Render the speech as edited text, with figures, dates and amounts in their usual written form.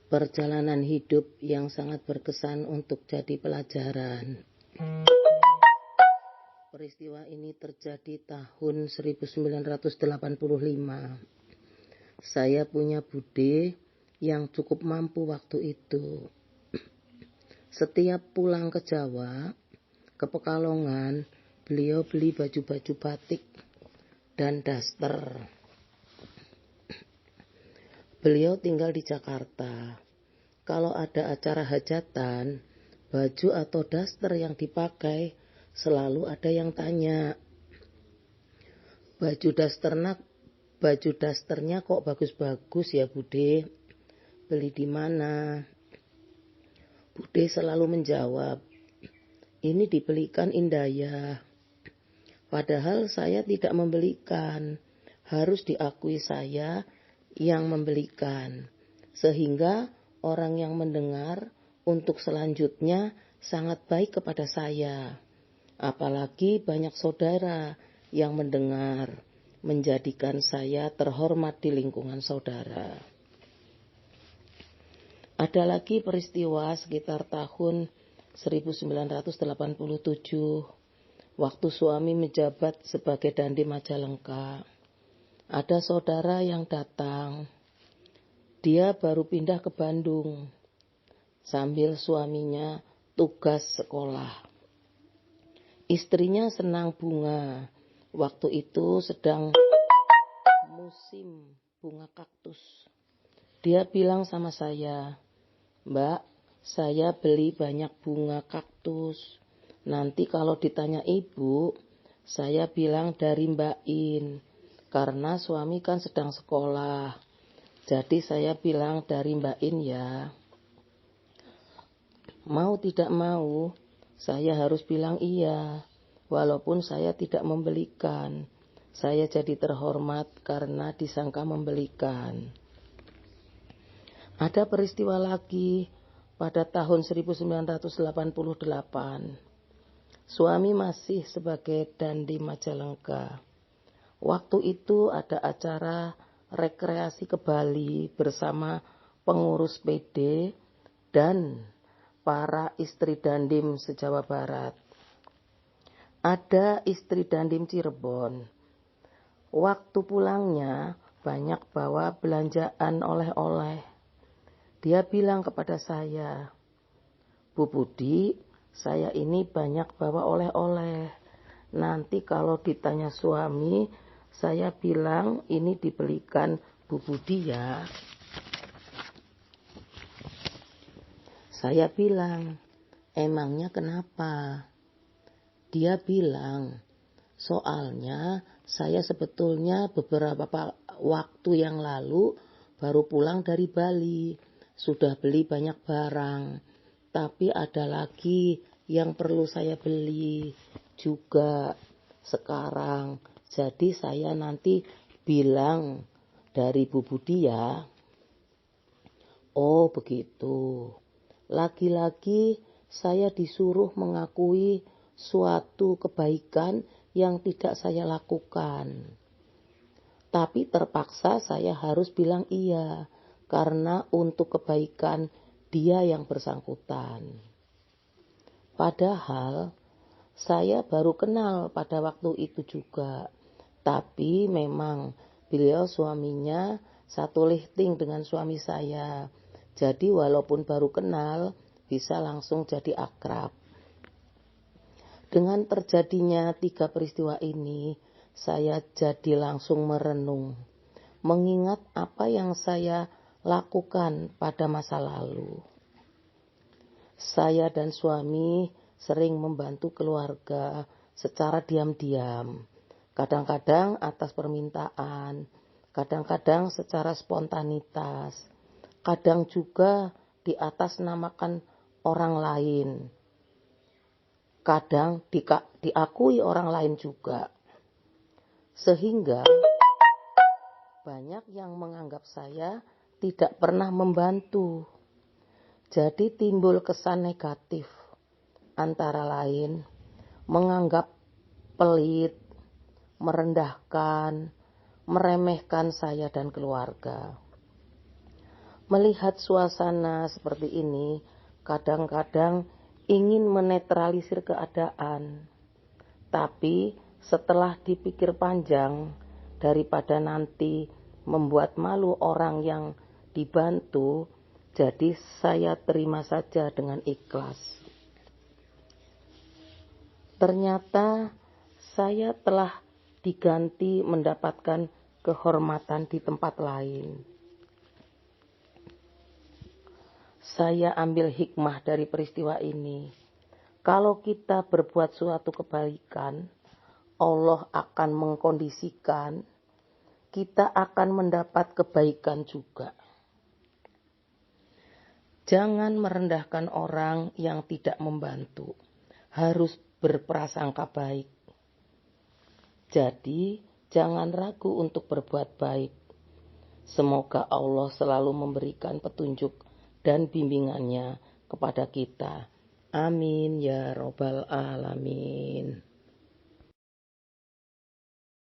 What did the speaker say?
perjalanan hidup yang sangat berkesan untuk jadi pelajaran. Peristiwa ini terjadi tahun 1985. Saya punya bude yang cukup mampu waktu itu. Setiap pulang ke Jawa, ke Pekalongan, beliau beli baju-baju batik dan daster. Beliau tinggal di Jakarta. Kalau ada acara hajatan, baju atau daster yang dipakai selalu ada yang tanya, baju dasternya kok bagus-bagus ya Bude? Beli di mana? Bude selalu menjawab, ini dibelikan Indaya. Padahal saya tidak membelikan, harus diakui saya yang membelikan. Sehingga orang yang mendengar untuk selanjutnya sangat baik kepada saya. Apalagi banyak saudara yang mendengar, menjadikan saya terhormat di lingkungan saudara. Ada lagi peristiwa sekitar tahun 1987, waktu suami menjabat sebagai Dandim Majalengka. Ada saudara yang datang, dia baru pindah ke Bandung, sambil suaminya tugas sekolah. Istrinya senang bunga, waktu itu sedang musim bunga kaktus. Dia bilang sama saya, Mbak, saya beli banyak bunga kaktus. Nanti kalau ditanya ibu, saya bilang dari Mbak In. Karena suami kan sedang sekolah. Jadi saya bilang dari Mbak In ya. Mau tidak mau, saya harus bilang iya. Walaupun saya tidak membelikan. Saya jadi terhormat karena disangka membelikan. Ada peristiwa lagi pada tahun 1988. Suami masih sebagai Dandim Majalengka. Waktu itu ada acara rekreasi ke Bali bersama pengurus PD dan para istri Dandim se-Jawa Barat. Ada istri Dandim Cirebon. Waktu pulangnya banyak bawa belanjaan oleh-oleh. Dia bilang kepada saya, Bu Budi, saya ini banyak bawa oleh-oleh. Nanti kalau ditanya suami, saya bilang ini dibelikan Bu Budi ya. Saya bilang, emangnya kenapa? Dia bilang, soalnya saya sebetulnya beberapa waktu yang lalu baru pulang dari Bali. Sudah beli banyak barang. Tapi ada lagi yang perlu saya beli juga sekarang. Jadi saya nanti bilang dari Bu Budi ya. Oh begitu. Lagi-lagi saya disuruh mengakui suatu kebaikan yang tidak saya lakukan. Tapi terpaksa saya harus bilang iya. Karena untuk kebaikan dia yang bersangkutan. Padahal saya baru kenal pada waktu itu juga. Tapi memang beliau suaminya satu lifting dengan suami saya. Jadi walaupun baru kenal, bisa langsung jadi akrab. Dengan terjadinya 3 peristiwa ini, saya jadi langsung merenung. Mengingat apa yang saya lakukan pada masa lalu. Saya dan suami sering membantu keluarga secara diam-diam. Kadang-kadang atas permintaan, kadang-kadang secara spontanitas, kadang juga di atas namakan orang lain. Kadang diakui orang lain juga. Sehingga banyak yang menganggap saya tidak pernah membantu. Jadi timbul kesan negatif. Antara lain menganggap pelit, merendahkan, meremehkan saya dan keluarga. Melihat suasana seperti ini, kadang-kadang ingin menetralisir keadaan. Tapi setelah dipikir panjang, daripada nanti membuat malu orang yang dibantu, jadi saya terima saja dengan ikhlas. Ternyata saya telah diganti mendapatkan kehormatan di tempat lain. Saya ambil hikmah dari peristiwa ini. Kalau kita berbuat suatu kebaikan, Allah akan mengkondisikan kita akan mendapat kebaikan juga. Jangan merendahkan orang yang tidak membantu. Harus berprasangka baik. Jadi, jangan ragu untuk berbuat baik. Semoga Allah selalu memberikan petunjuk dan bimbingannya kepada kita. Amin ya robbal alamin.